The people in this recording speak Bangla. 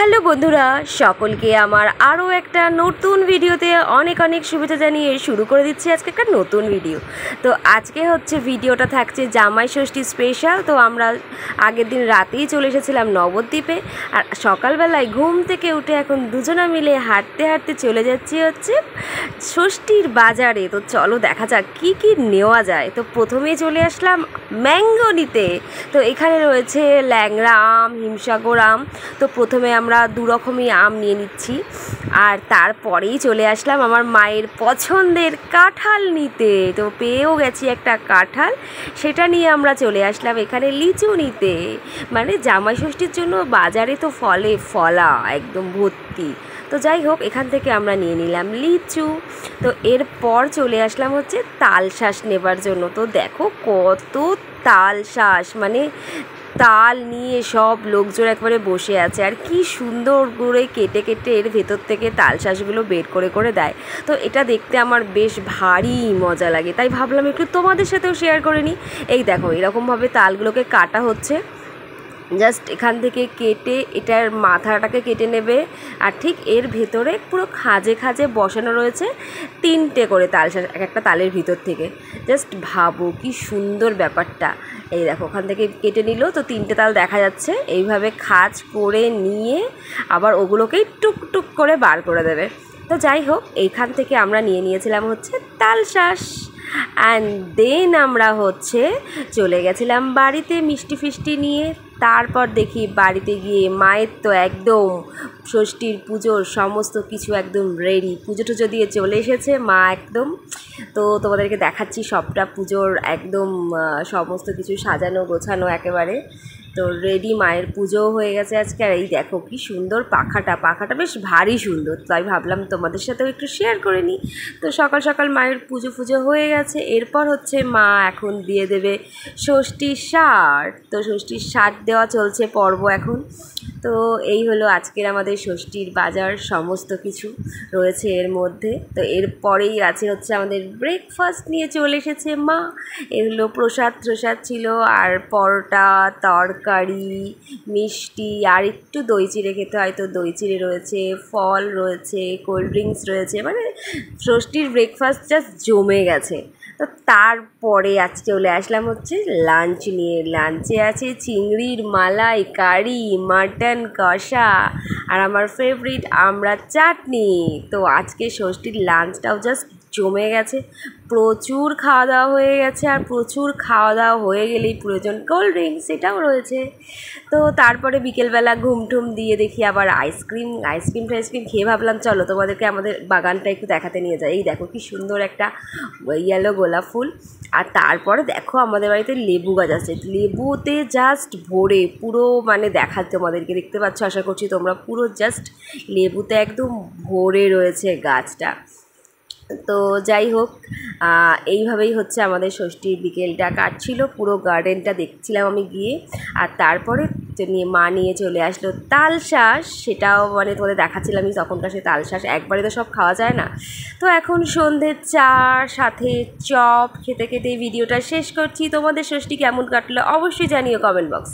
হ্যালো বন্ধুরা, সকলকে আমার আরও একটা নতুন ভিডিওতে অনেক অনেক শুভেচ্ছা জানিয়ে শুরু করে দিচ্ছি আজকে একটা নতুন ভিডিও। তো আজকে হচ্ছে ভিডিওটা থাকছে জামাই ষষ্ঠী স্পেশাল। তো আমরা আগের দিন রাতেই চলে এসেছিলাম নবদ্বীপে, আর সকালবেলায় ঘুম থেকে উঠে এখন দুজনা মিলে হাঁটতে হাঁটতে চলে যাচ্ছি হচ্ছে ষষ্ঠীর বাজারে। তো চলো দেখা যাক কী কী নেওয়া যায়। তো প্রথমেই চলে আসলাম ম্যাঙ্গো নিতে। তো এখানে রয়েছে ল্যাংড়া আম, হিমসাগর আম। তো প্রথমে আমরা দু রকমই আম নিয়ে নিচ্ছি, আর তারপরেই চলে আসলাম আমার মায়ের পছন্দের কাঁঠাল নিতে। তো পেয়েও গেছি একটা কাঁঠাল, সেটা নিয়ে আমরা চলে আসলাম এখানে লিচু নিতে। মানে জামাই ষষ্ঠীর জন্য বাজারে তো ফলে ফলা একদম ভর্তি। তো যাই হোক, এখান থেকে আমরা নিয়ে নিলাম লিচু। তো এরপর চলে আসলাম হচ্ছে তালশাঁস নেবার জন্য। তো দেখো কত তালশাঁস, মানে তাল নিয়ে সব লোকজন একবারে বসে আছে, আর কি সুন্দর করে কেটে কেটে এর ভেতর থেকে তালশাঁসগুলো বের করে করে দেয়। তো এটা দেখতে আমার বেশ ভারী মজা লাগে, তাই ভাবলাম একটু তোমাদের সাথেও শেয়ার করে নিই। এই দেখো এরকমভাবে তালগুলোকে কাটা হচ্ছে, জাস্ট এখান থেকে কেটে এটার মাথাটাকে কেটে নেবে, আর ঠিক এর ভেতরে পুরো খাঁজে খাঁজে বসানো রয়েছে 3টে করে তালশাঁস এক একটা তালের ভিতর থেকে। জাস্ট ভাবো কি সুন্দর ব্যাপারটা। এই দেখো ওখান থেকে কেটে নিল, তো 3টে তাল দেখা যাচ্ছে। এইভাবে খাঁজ করে নিয়ে আবার ওগুলোকেই টুকটুক করে বার করে দেবে। তো যাই হোক, এইখান থেকে আমরা নিয়ে নিয়েছিলাম হচ্ছে তালশাঁস। অ্যান্ড দেন আমরা হচ্ছে চলে গেছিলাম বাড়িতে মিষ্টি ফিষ্টি নিয়ে। তারপর দেখি বাড়িতে গিয়ে মায়ের তো একদম ষষ্ঠীর পুজোর সমস্ত কিছু একদম রেডি, পুজো টুজো দিয়ে চলে এসেছে মা একদম। তো তোমাদেরকে দেখাচ্ছি সবটা পুজোর একদম সমস্ত কিছু সাজানো গোছানো একেবারে। তো রেডি, মায়ের পুজোও হয়ে গেছে আজকে। আর এই দেখো কি সুন্দর পাখাটা বেশ ভারী সুন্দর, তাই ভাবলাম তোমাদের সাথেও একটু শেয়ার করে নিই। তো সকাল সকাল মায়ের পুজো হয়ে গেছে। এরপর হচ্ছে মা এখন দিয়ে দেবে ষষ্ঠীর শার্ট। তো ষষ্ঠীর শার্ট দেওয়া চলছে পর্ব এখন। তো এই হলো আজকের আমাদের ষষ্ঠীর বাজার, সমস্ত কিছু রয়েছে এর মধ্যে। তো এরপরেই আছে হচ্ছে আমাদের ব্রেকফাস্ট নিয়ে চলে এসেছে মা। এগুলো প্রসাদ ছিল, আর পরোটা, তরকারি, মিষ্টি, আর একটু দই চিড়ে খেতে হয়তো দই চিড়ে রয়েছে, ফল রয়েছে, কোল্ড ড্রিঙ্কস রয়েছে। মানে ষষ্ঠীর ব্রেকফাস্ট জাস্ট জমে গেছে। তো তারপরে আজ চলে আসলাম হচ্ছে লাঞ্চ নিয়ে। লাঞ্চে আছে চিংড়ির মালাইকারি, মাটন কষা, আর আমার ফেভারিট আমরা চাটনি। তো আজকে ষষ্ঠীর লাঞ্চটাও জাস্ট জমে গেছে, প্রচুর খাওয়া দাওয়া হয়ে গেছে। আর প্রচুর খাওয়া দাওয়া হয়ে গেলেই প্রয়োজন কোল্ড ড্রিঙ্কস, সেটাও রয়েছে। তো তারপরে বিকেলবেলা ঘুমটুম দিয়ে দেখি আবার আইসক্রিম খেয়ে ভাবলাম চলো তোমাদেরকে আমাদের বাগানটা একটু দেখাতে নিয়ে যাই। এই দেখো কি সুন্দর একটা ইয়েলো গোলাপ ফুল। আর তারপরে দেখো আমাদের বাড়িতে লেবু গাছ আছে, লেবুতে জাস্ট ভরে পুরো, মানে দেখাতে তোমাদেরকে, দেখতে পাচ্ছ আশা করছি তোমরা, পুরো জাস্ট লেবুতে একদম ভরে রয়েছে গাছটা। তো যাই হোক, এইভাবেই হচ্ছে আমাদের ষষ্ঠীর বিকেলটা কাটছিল, পুরো গার্ডেনটা দেখছিলাম আমি গিয়ে। আর তারপরে মা নিয়ে চলে আসলো তালশাঁস, সেটাও মানে তোমাদের দেখাচ্ছিলাম আমি তখনকার। সে তালশাঁস একবারে তো সব খাওয়া যায় না। তো এখন সন্ধ্যের চার সাথে চপ খেতে খেতে ভিডিওটা শেষ করছি। তোমাদের ষষ্ঠী কেমন কাটলো অবশ্যই জানিও কমেন্ট বক্স।